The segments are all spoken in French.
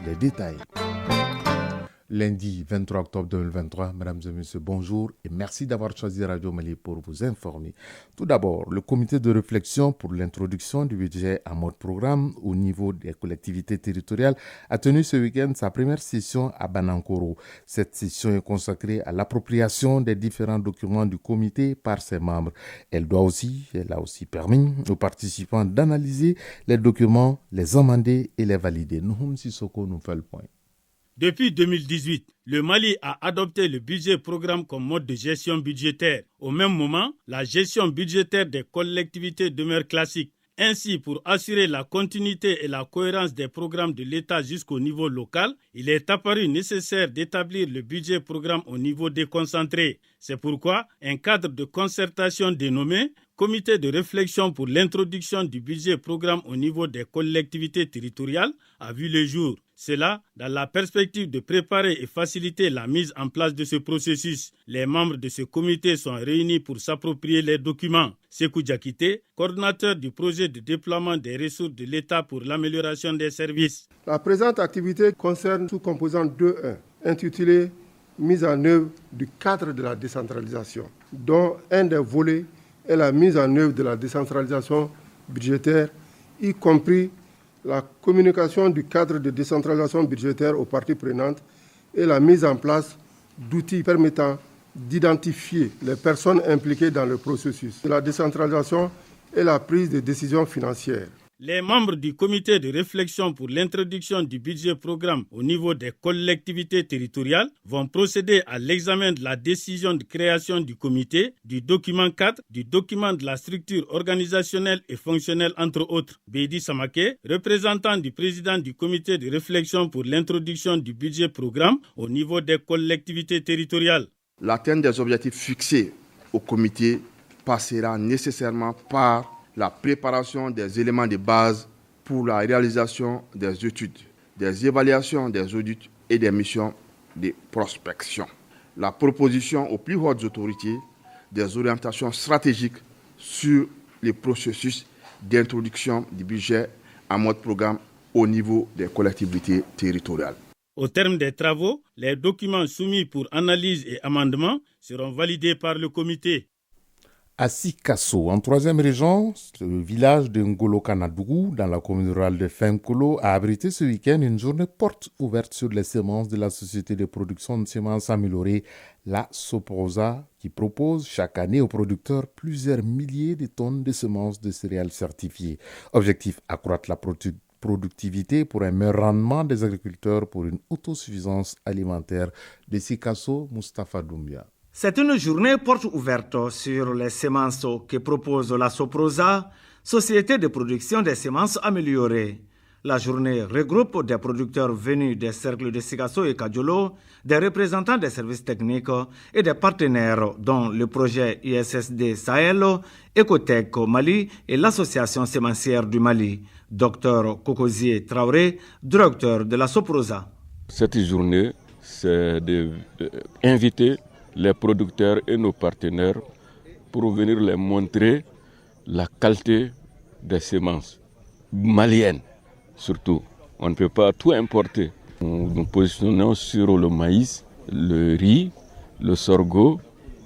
les détails. Lundi 23 octobre 2023, mesdames et messieurs, bonjour et merci d'avoir choisi Radio Mali pour vous informer. Tout d'abord, le comité de réflexion pour l'introduction du budget en mode programme au niveau des collectivités territoriales a tenu ce week-end sa première session à Banankoro. Cette session est consacrée à l'appropriation des différents documents du comité par ses membres. Elle a aussi permis aux participants d'analyser les documents, les amender et les valider. Nouhoum Sissoko nous fait le point. Depuis 2018, le Mali a adopté le budget programme comme mode de gestion budgétaire. Au même moment, la gestion budgétaire des collectivités demeure classique. Ainsi, pour assurer la continuité et la cohérence des programmes de l'État jusqu'au niveau local, il est apparu nécessaire d'établir le budget programme au niveau déconcentré. C'est pourquoi un cadre de concertation dénommé Comité de réflexion pour l'introduction du budget programme au niveau des collectivités territoriales a vu le jour. Cela dans la perspective de préparer et faciliter la mise en place de ce processus. Les membres de ce comité sont réunis pour s'approprier les documents. Sékou Diakité, coordinateur du projet de déploiement des ressources de l'État pour l'amélioration des services. La présente activité concerne sous-composante 2.1, intitulée « Mise en œuvre du cadre de la décentralisation », dont un des volets est la mise en œuvre de la décentralisation budgétaire, y compris la communication du cadre de décentralisation budgétaire aux parties prenantes et la mise en place d'outils permettant d'identifier les personnes impliquées dans le processus de la décentralisation et la prise de décisions financières. Les membres du comité de réflexion pour l'introduction du budget programme au niveau des collectivités territoriales vont procéder à l'examen de la décision de création du comité, du document 4, du document de la structure organisationnelle et fonctionnelle entre autres. Beidi Samake, représentant du président du comité de réflexion pour l'introduction du budget programme au niveau des collectivités territoriales. L'atteinte des objectifs fixés au comité passera nécessairement par la préparation des éléments de base pour la réalisation des études, des évaluations des audits et des missions de prospection. La proposition aux plus hautes autorités des orientations stratégiques sur les processus d'introduction du budget en mode programme au niveau des collectivités territoriales. Au terme des travaux, les documents soumis pour analyse et amendement seront validés par le comité. À Sikasso, en troisième région, le village de Ngolo-Kanadougou, dans la commune rurale de Fenkolo, a abrité ce week-end une journée porte ouverte sur les semences de la société de production de semences améliorées, la Soprosa, qui propose chaque année aux producteurs plusieurs milliers de tonnes de semences de céréales certifiées. Objectif, accroître la productivité pour un meilleur rendement des agriculteurs pour une autosuffisance alimentaire. De Sikasso, Moustapha Doumbia. C'est une journée porte ouverte sur les semences que propose la Soprosa, société de production des semences améliorées. La journée regroupe des producteurs venus des cercles de Sikasso et Kadjolo, des représentants des services techniques et des partenaires dont le projet ISSD Sahel, Ecotech Mali et l'Association sémencière du Mali. Dr Kokozie Traoré, directeur de la Soprosa. Cette journée, c'est d'inviter les producteurs et nos partenaires pour venir les montrer la qualité des semences maliennes surtout. On ne peut pas tout importer. Nous positionnons sur le maïs, le riz, le sorgho,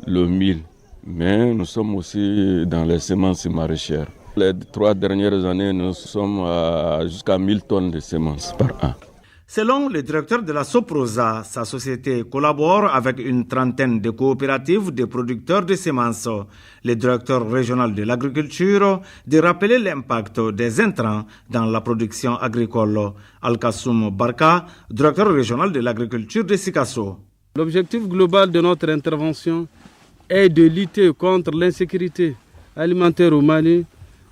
le mil. Mais nous sommes aussi dans les semences maraîchères. Les 3 dernières années, nous sommes à jusqu'à 1000 tonnes de semences par an. Selon le directeur de la Soprosa, sa société collabore avec une trentaine de coopératives de producteurs de semences. Le directeur régional de l'agriculture de rappeler l'impact des intrants dans la production agricole. Al-Kassoum Barka, directeur régional de l'agriculture de Sikasso. L'objectif global de notre intervention est de lutter contre l'insécurité alimentaire au Mali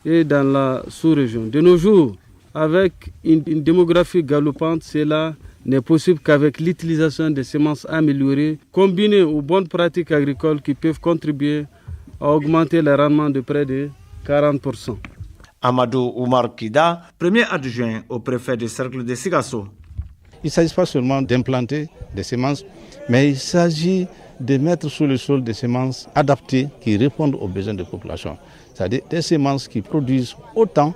et dans la sous-région. De nos jours, avec une démographie galopante, cela n'est possible qu'avec l'utilisation des semences améliorées, combinées aux bonnes pratiques agricoles qui peuvent contribuer à augmenter le rendement de près de 40%. Amadou Oumar Kida, premier adjoint au préfet du cercle de Sikasso. Il ne s'agit pas seulement d'implanter des semences, mais il s'agit de mettre sur le sol des semences adaptées qui répondent aux besoins des populations. C'est-à-dire des semences qui produisent autant,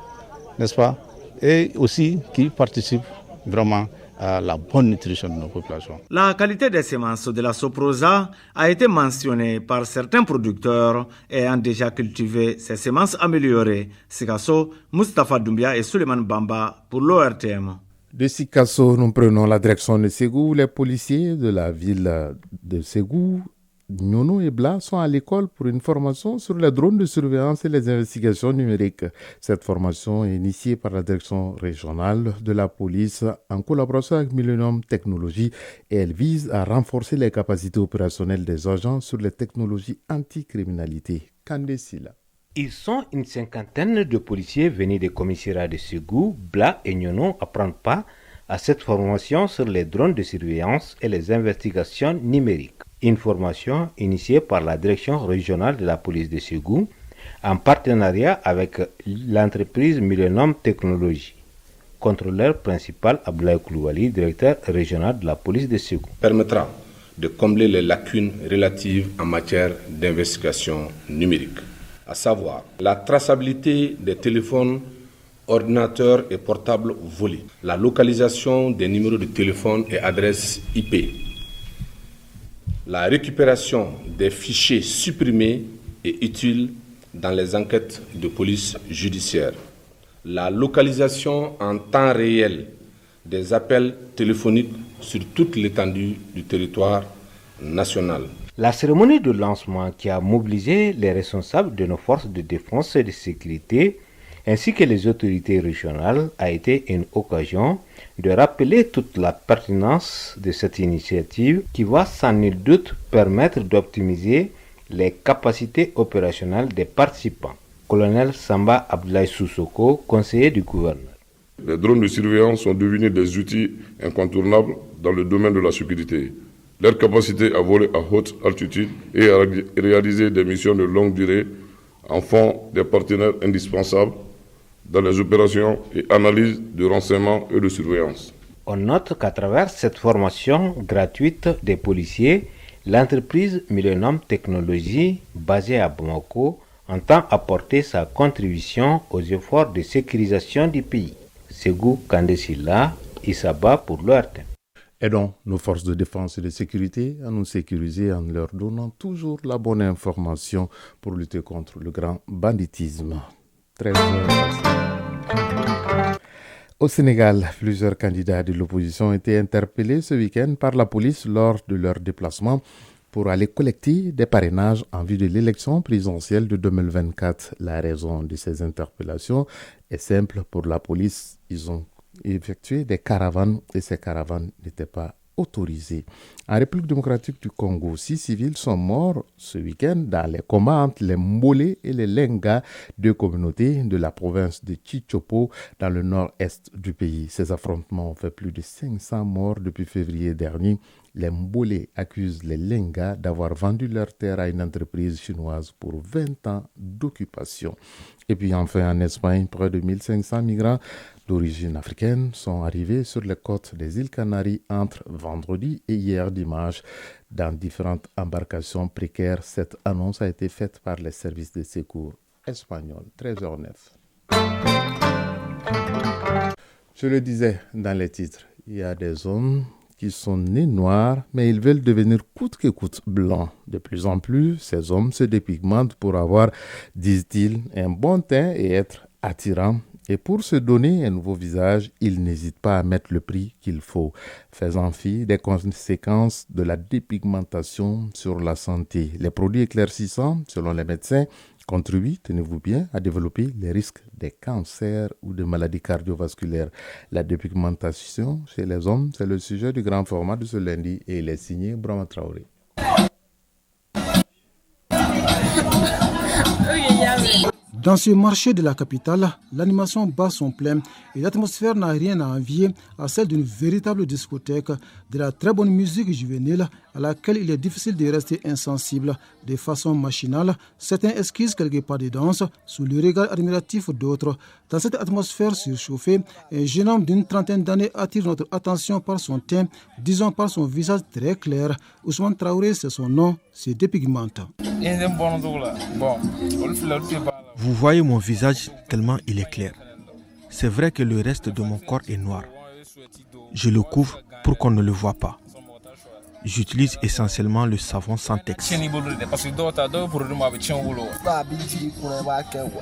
n'est-ce pas, et aussi qui participent vraiment à la bonne nutrition de nos populations. La qualité des semences de la Soprosa a été mentionnée par certains producteurs ayant déjà cultivé ces semences améliorées. Sikasso, Moustapha Doumbia et Suleiman Bamba pour l'ORTM. De Sikasso, nous prenons la direction de Ségou. Les policiers de la ville de Ségou, Nyono et Bla, sont à l'école pour une formation sur les drones de surveillance et les investigations numériques. Cette formation est initiée par la direction régionale de la police en collaboration avec Millennium Technologies et elle vise à renforcer les capacités opérationnelles des agents sur les technologies anti-criminalité. Kandesila. Ils sont une cinquantaine de policiers venus des commissariats de Ségou, Bla et Nyono à prendre part à cette formation sur les drones de surveillance et les investigations numériques. Une formation initiée par la direction régionale de la police de Ségou en partenariat avec l'entreprise Millennium Technologies. Contrôleur principal Abdoulaye Koulibaly, directeur régional de la police de Ségou. Permettra de combler les lacunes relatives en matière d'investigation numérique, à savoir la traçabilité des téléphones, ordinateurs et portables volés, la localisation des numéros de téléphone et adresses IP, la récupération des fichiers supprimés et utiles dans les enquêtes de police judiciaire, la localisation en temps réel des appels téléphoniques sur toute l'étendue du territoire national. La cérémonie de lancement qui a mobilisé les responsables de nos forces de défense et de sécurité ainsi que les autorités régionales a été une occasion de rappeler toute la pertinence de cette initiative qui va sans nul doute permettre d'optimiser les capacités opérationnelles des participants. Colonel Samba Abdoulaye Soussoko, conseiller du gouverneur. Les drones de surveillance sont devenus des outils incontournables dans le domaine de la sécurité. Leur capacité à voler à haute altitude et à réaliser des missions de longue durée en font des partenaires indispensables dans les opérations et analyses de renseignement et de surveillance. On note qu'à travers cette formation gratuite des policiers, l'entreprise Millennium Technologies, basée à Bamako, entend apporter sa contribution aux efforts de sécurisation du pays. Ségou Kandesila, Isaba pour l'ORTM. Aidons nos forces de défense et de sécurité à nous sécuriser en leur donnant toujours la bonne information pour lutter contre le grand banditisme. Au Sénégal, plusieurs candidats de l'opposition ont été interpellés ce week-end par la police lors de leur déplacement pour aller collecter des parrainages en vue de l'élection présidentielle de 2024. La raison de ces interpellations est simple. Pour la police, ils ont effectué des caravanes et ces caravanes n'étaient pas autorisées. En République démocratique du Congo, 6 civils sont morts ce week-end dans les combats entre les Mbolé et les Lenga, deux communautés de la province de Chichopo dans le nord-est du pays. Ces affrontements ont fait plus de 500 morts depuis février dernier. Les Mbolé accusent les Lenga d'avoir vendu leur terre à une entreprise chinoise pour 20 ans d'occupation. Et puis enfin en Espagne, près de 1500 migrants d'origine africaine sont arrivés sur les côtes des îles Canaries entre vendredi et hier dimanche dans différentes embarcations précaires. Cette annonce a été faite par les services de secours espagnols. 13h09. Je le disais dans les titres, il y a des hommes qui sont nés noirs, mais ils veulent devenir coûte que coûte blancs. De plus en plus, ces hommes se dépigmentent pour avoir, disent-ils, un bon teint et être attirants. Et pour se donner un nouveau visage, ils n'hésitent pas à mettre le prix qu'il faut, faisant fi des conséquences de la dépigmentation sur la santé. Les produits éclaircissants, selon les médecins, contribuent, tenez-vous bien, à développer les risques des cancers ou de maladies cardiovasculaires. La dépigmentation chez les hommes, c'est le sujet du grand format de ce lundi et il est signé Brahma Traoré. Dans ce marché de la capitale, l'animation bat son plein et l'atmosphère n'a rien à envier à celle d'une véritable discothèque, de la très bonne musique juvénile à laquelle il est difficile de rester insensible. De façon machinale, certains esquissent quelques pas de danse sous le regard admiratif d'autres. Dans cette atmosphère surchauffée, un jeune homme d'une trentaine d'années attire notre attention par son teint, disons par son visage très clair. Ousmane Traoré, c'est son nom, se dépigmente. Vous voyez mon visage tellement il est clair. C'est vrai que le reste de mon corps est noir. je le couvre pour qu'on ne le voie pas. J'utilise essentiellement le savon Santex.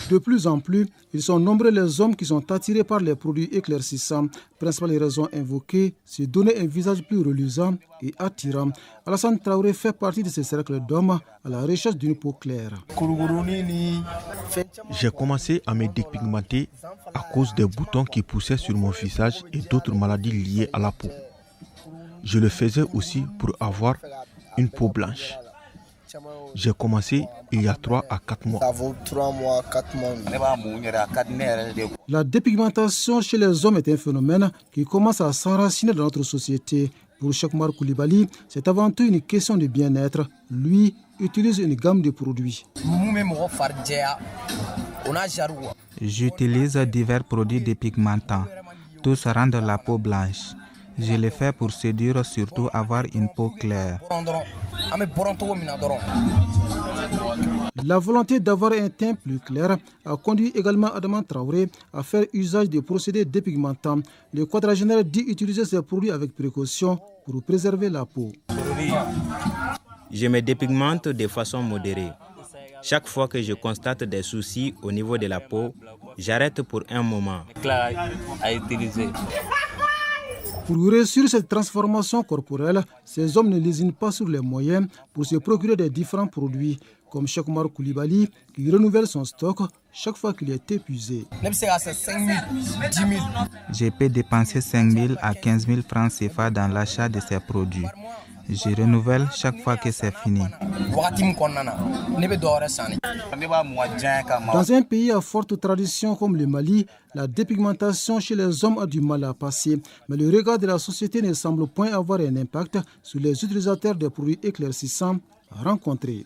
De plus en plus, ils sont nombreux les hommes qui sont attirés par les produits éclaircissants. Principales raisons invoquées, c'est donner un visage plus reluisant et attirant. Alassane Traoré fait partie de ce cercle d'hommes à la recherche d'une peau claire. J'ai commencé à me dépigmenter à cause des boutons qui poussaient sur mon visage et d'autres maladies liées à la peau. Je le faisais aussi pour avoir une peau blanche. J'ai commencé il y a 3 à 4 mois. La dépigmentation chez les hommes est un phénomène qui commence à s'enraciner dans notre société. Pour Cheikh Oumar Koulibaly, c'est avant tout une question de bien-être. Lui utilise une gamme de produits. J'utilise divers produits dépigmentants. Tous rendent la peau blanche. Je le fais pour séduire, surtout avoir une peau claire. La volonté d'avoir un teint plus clair a conduit également Adama Traoré à faire usage des procédés dépigmentants. Le quadragénaire dit utiliser ces produits avec précaution pour préserver la peau. Je me dépigmente de façon modérée. Chaque fois que je constate des soucis au niveau de la peau, j'arrête pour un moment. Pour réussir cette transformation corporelle, ces hommes ne lésinent pas sur les moyens pour se procurer des différents produits, comme Cheikh Oumar Koulibaly qui renouvelle son stock chaque fois qu'il est épuisé. Je peux dépenser 5 000 à 15 000 francs CFA dans l'achat de ces produits. Je renouvelle chaque fois que c'est fini. Dans un pays à forte tradition comme le Mali, la dépigmentation chez les hommes a du mal à passer. Mais le regard de la société ne semble point avoir un impact sur les utilisateurs des produits éclaircissants rencontrés.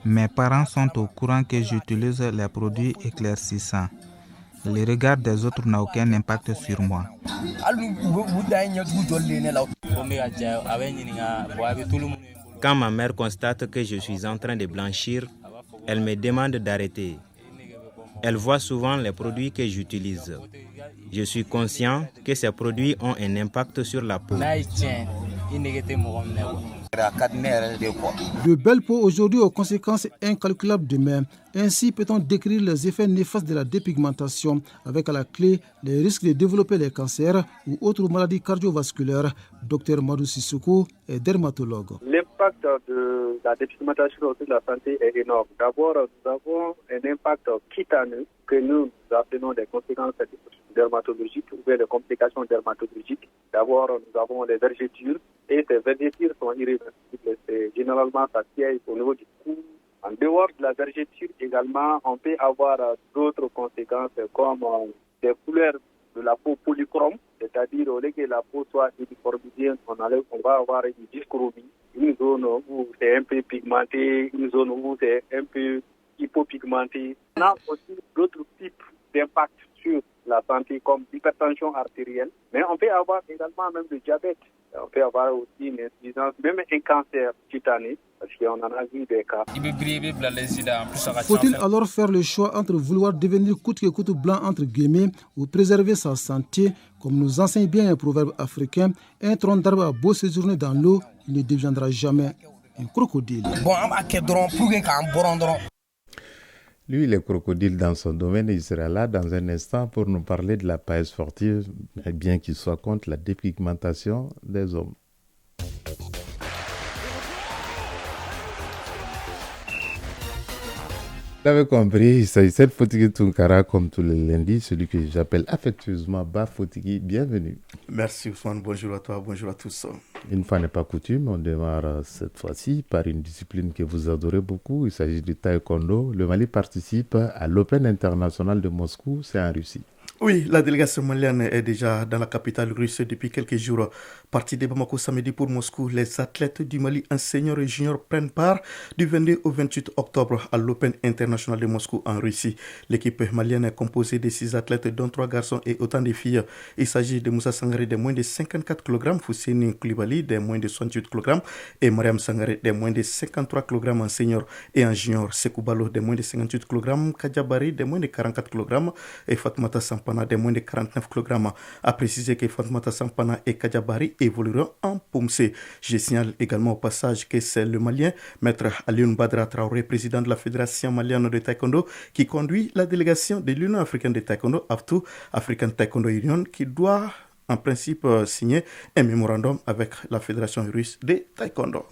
Mes parents sont au courant que j'utilise les produits éclaircissants. Le regard des autres n'a aucun impact sur moi. Quand ma mère constate que je suis en train de blanchir, elle me demande d'arrêter. Elle voit souvent les produits que j'utilise. Je suis conscient que ces produits ont un impact sur la peau. De belles peaux aujourd'hui aux conséquences incalculables demain. Ainsi peut-on décrire les effets néfastes de la dépigmentation, avec à la clé les risques de développer les cancers ou autres maladies cardiovasculaires. Dr Madou Sissoko est dermatologue. L'impact de la dépigmentation sur la santé est énorme. D'abord, nous avons un impact cutané que nous appelons des conséquences dermatologiques ou bien des complications dermatologiques. D'abord, nous avons les vergetures et ces vergetures sont irréversibles. Généralement, ça siège au niveau du cou. En dehors de la vergeture également, on peut avoir d'autres conséquences comme des couleurs de la peau polychrome, c'est-à-dire au lieu que la peau soit uniformisée, on va avoir une dyschromie, une zone où c'est un peu pigmenté, une zone où c'est un peu hypopigmenté. On a aussi d'autres types d'impact sur la santé comme l'hypertension artérielle, mais on peut avoir également même le diabète. On peut avoir aussi une insuffisance, même un cancer cutané, parce qu'on en a vu des cas. Faut-il alors faire le choix entre vouloir devenir coûte que coûte blanc entre guillemets ou préserver sa santé, comme nous enseigne bien un proverbe africain, un tronc d'arbre a beau séjourner dans l'eau, il ne deviendra jamais un crocodile. Lui, le crocodile dans son domaine, il sera là dans un instant pour nous parler de la paille sportive, bien qu'il soit contre la dépigmentation des hommes. Vous avez compris, il s'agissait de Fotigi Tunkara comme tous les lundis, celui que j'appelle affectueusement Ba Fotigi. Bienvenue. Merci Ousmane, bonjour à toi, bonjour à tous. Une fois n'est pas coutume, on démarre cette fois-ci par une discipline que vous adorez beaucoup. Il s'agit du taekwondo. Le Mali participe à l'Open international de Moscou, c'est en Russie. Oui, la délégation malienne est déjà dans la capitale russe depuis quelques jours. Partie de Bamako samedi pour Moscou, les athlètes du Mali en senior et junior prennent part du 22 au 28 octobre à l'Open international de Moscou en Russie. L'équipe malienne est composée de 6 athlètes dont 3 garçons et autant de filles. Il s'agit de Moussa Sangaré de moins de 54 kg, Fousseini Koulibaly de moins de 68 kg et Mariam Sangaré de moins de 53 kg en senior et en junior. Sekou Balo de moins de 58 kg, Kadjabari de moins de 44 kg et Fatmata Sampa Sampana des moins de 49 kg a précisé que Fatoumata Sampana et Kadjabari évolueront en Pomsé. Je signale également au passage que c'est le Malien, maître Alioune Badra Traoré, président de la Fédération malienne de taekwondo, qui conduit la délégation de l'Union africaine de taekwondo, AFTU, African Taekwondo Union, qui doit en principe signer un mémorandum avec la Fédération russe de taekwondo.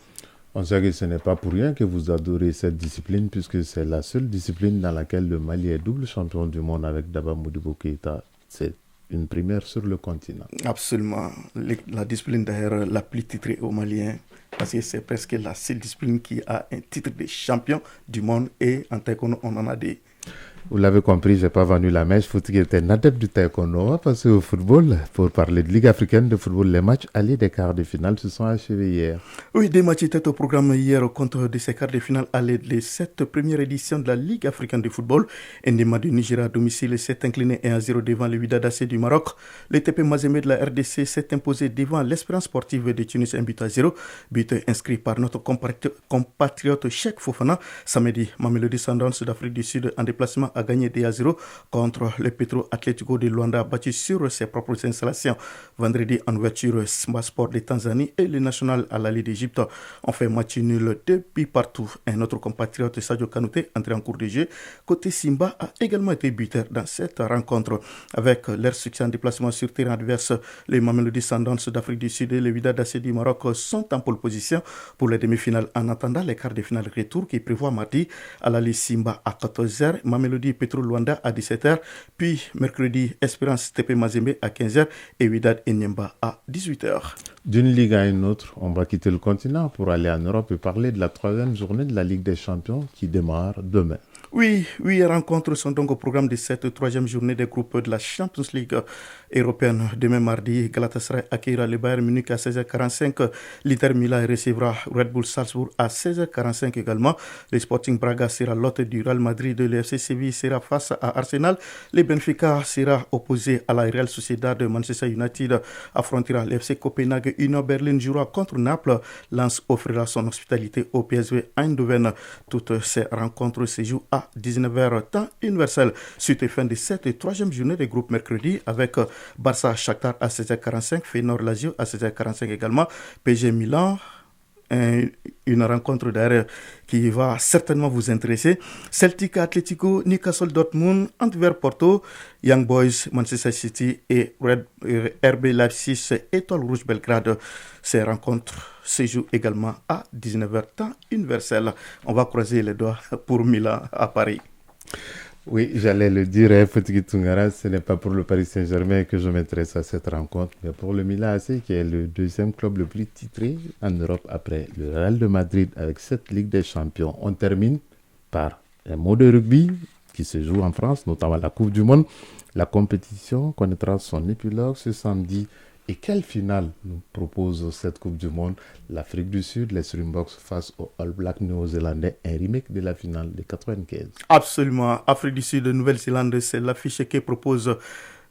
On sait que ce n'est pas pour rien que vous adorez cette discipline, puisque c'est la seule discipline dans laquelle le Mali est double champion du monde avec Daba Modibo Keïta. C'est une première sur le continent. Absolument. La discipline d'ailleurs la plus titrée aux Maliens, parce que c'est presque la seule discipline qui a un titre de champion du monde, et en taekwondo, on en a des. Vous l'avez compris, je n'ai pas vendu la mèche. Faut qu'il était un adepte du taekwondo. On va passer au football. Pour parler de Ligue africaine de football, les matchs allés des quarts de finale se sont achevés hier. Oui, des matchs étaient au programme hier au compte de ces quarts de finale allés de cette première édition de la Ligue africaine de football. Ndema du Nigeria à domicile s'est incliné 1-0 devant le Wydad AC du Maroc. Le TP Mazembe de la RDC s'est imposé devant l'Espérance sportive de Tunis 1-0. But inscrit par notre compatriote Cheikh Fofana. Samedi, Mamelodi Sundowns d'Afrique du Sud en déplacement a gagné 2-0 contre le Petro Atlético de Luanda, battu sur ses propres installations. Vendredi, en ouverture, Simba Sport de Tanzanie et le National Al-Ahly d'Égypte ont fait match nul 2 buts partout. Un autre compatriote, Sadio Kanouté, entré en cours de jeu côté Simba, a également été buteur dans cette rencontre. Avec leur succès en déplacement sur terrain adverse, les Mamelodi Sundowns d'Afrique du Sud et le Wydad AC du Maroc sont en pole position pour les demi-finales, en attendant les quarts de finale retour qui prévoit mardi Al-Ahly Simba à 14h, Mamelodi Petro Luanda à 17h, puis mercredi Espérance TP Mazembe à 15h et Wydad Enyemba à 18h. D'une ligue à une autre, on va quitter le continent pour aller en Europe et parler de la 3e journée de la Ligue des Champions qui démarre demain. Oui, 8 rencontres sont donc au programme de cette 3e journée des groupes de la Champions League européenne. Demain mardi, Galatasaray accueillera le Bayern Munich à 16h45. L'Inter Milan recevra Red Bull Salzbourg à 16h45 également. Le Sporting Braga sera l'hôte du Real Madrid. Le FC Séville sera face à Arsenal. Le Benfica sera opposé à la Real Sociedad. Manchester United affrontera le FC Copenhague. Union Berlin jouera contre Naples. Lens offrira son hospitalité au PSV Eindhoven. Toutes ces rencontres se jouent à 19h temps universel. Suite et fin de cette 3e journée des groupes mercredi avec Barça Shakhtar à 16h45, Feyenoord Lazio à 16h45 également, PSG Milan, une rencontre d'ailleurs qui va certainement vous intéresser. Celtic Atlético, Newcastle Dortmund, Antwerp Porto, Young Boys, Manchester City et RB Leipzig, Étoile Rouge Belgrade. Ces rencontres se jouent également à 19h temps universel. On va croiser les doigts pour Milan à Paris. Oui, j'allais le dire, Fotiki Tungara, ce n'est pas pour le Paris Saint-Germain que je m'intéresse à cette rencontre, mais pour le Milan AC, qui est le 2e club le plus titré en Europe après le Real de Madrid avec cette Ligue des Champions. On termine par un mot de rugby qui se joue en France, notamment la Coupe du Monde. La compétition connaîtra son épilogue ce samedi. Et quelle finale nous propose cette Coupe du Monde? L'Afrique du Sud, les Springboks face aux All Blacks néo-zélandais, un remake de la finale de 95. Absolument. Afrique du Sud, Nouvelle-Zélande, c'est l'affiche qui propose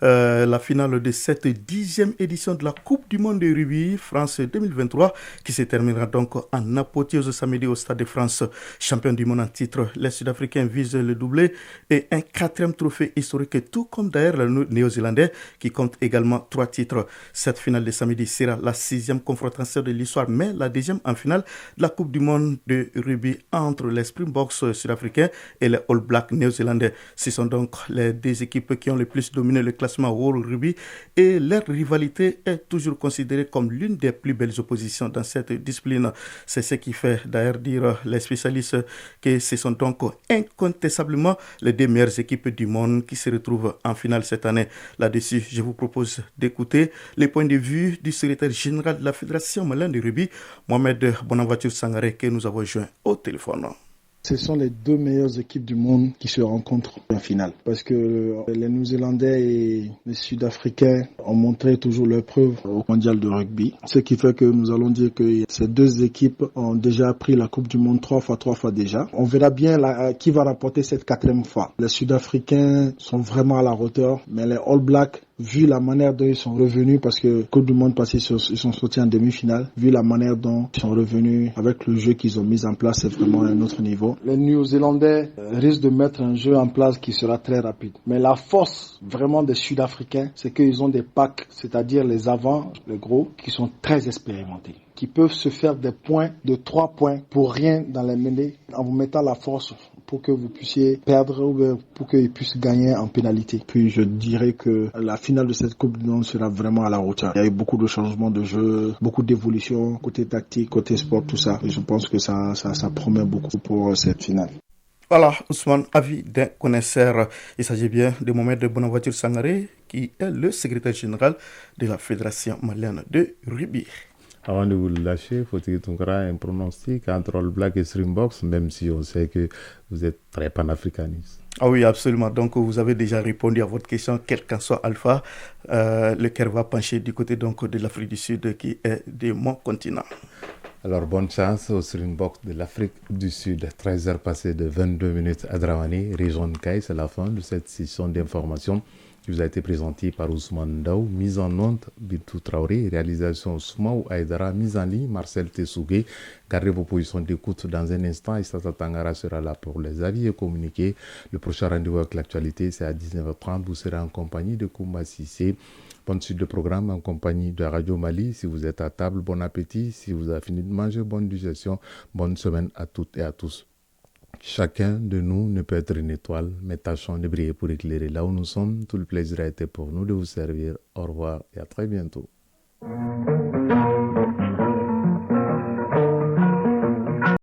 la finale de cette 10e édition de la Coupe du Monde de rugby France 2023 qui se terminera donc en apothéose samedi au Stade de France. Champion du monde en titre, les Sud-Africains visent le doublé et un 4e trophée historique, tout comme d'ailleurs le Néo-Zélandais qui compte également 3 titres. Cette finale de samedi sera la 6e confrontation de l'histoire, mais la 2e en finale de la Coupe du Monde de rugby entre les Springboks sud-africains et les All Blacks néo-zélandais. Ce sont donc les 2 équipes qui ont le plus dominé le classement World Rugby et leur rivalité est toujours considérée comme l'une des plus belles oppositions dans cette discipline. C'est ce qui fait d'ailleurs dire les spécialistes que ce sont donc incontestablement les 2 meilleures équipes du monde qui se retrouvent en finale cette année. Là-dessus, je vous propose d'écouter les points de vue du secrétaire général de la Fédération malienne de rugby, Mohamed Bonaventure Sangaré, que nous avons joint au téléphone. Ce sont les 2 meilleures équipes du monde qui se rencontrent en finale. Parce que les Néo-Zélandais et les Sud-Africains ont montré toujours leur preuve au mondial de rugby. Ce qui fait que nous allons dire que ces 2 équipes ont déjà pris la Coupe du Monde 3 fois déjà. On verra bien qui va remporter cette 4e fois. Les Sud-Africains sont vraiment à la hauteur, mais les All Blacks vu la manière dont ils sont revenus, parce que Coupe du Monde passé, ils sont sortis en demi-finale, vu la manière dont ils sont revenus avec le jeu qu'ils ont mis en place, c'est vraiment un autre niveau. Les Néo-Zélandais risquent de mettre un jeu en place qui sera très rapide. Mais la force vraiment des Sud-Africains, c'est qu'ils ont des packs, c'est-à-dire les avants, les gros, qui sont très expérimentés, qui peuvent se faire des points de 3 points pour rien dans les mêlées en vous mettant la force pour que vous puissiez perdre ou pour qu'ils puissent gagner en pénalité. Puis je dirais que la finale de cette Coupe du Monde sera vraiment à la hauteur. Il y a eu beaucoup de changements de jeu, beaucoup d'évolutions, côté tactique, côté sport, tout ça. Et je pense que ça promet beaucoup pour cette finale. Voilà, Ousmane, avis d'un connaisseur. Il s'agit bien de Mohamed Bonaventure Sangaré, qui est le secrétaire général de la Fédération malienne de rugby. Avant de vous lâcher, faut-il un pronostic entre All Black et Springboks, même si on sait que vous êtes très panafricaniste. Ah oui, absolument. Donc, vous avez déjà répondu à votre question, quel qu'en soit Alpha. Le cœur va pencher du côté donc, de l'Afrique du Sud, qui est de mon continent. Alors, bonne chance aux Springboks de l'Afrique du Sud. 13h passées de 22 minutes à Dramani, région de Caille. C'est la fin de cette session d'information qui vous a été présentée par Ousmane Daou. Mise en onde, Bintou Traoré. Réalisation Soumaou Aïdara. Mise en ligne, Marcel Tessougué. Gardez vos positions d'écoute dans un instant. Issata Tangara sera là pour les avis et communiquer. Le prochain rendez-vous avec l'actualité, c'est à 19h30. Vous serez en compagnie de Koumba Sissé. Bonne suite de programme en compagnie de Radio Mali. Si vous êtes à table, bon appétit. Si vous avez fini de manger, bonne digestion. Bonne semaine à toutes et à tous. Chacun de nous ne peut être une étoile, mais tâchons de briller pour éclairer là où nous sommes. Tout le plaisir a été pour nous de vous servir. Au revoir et à très bientôt.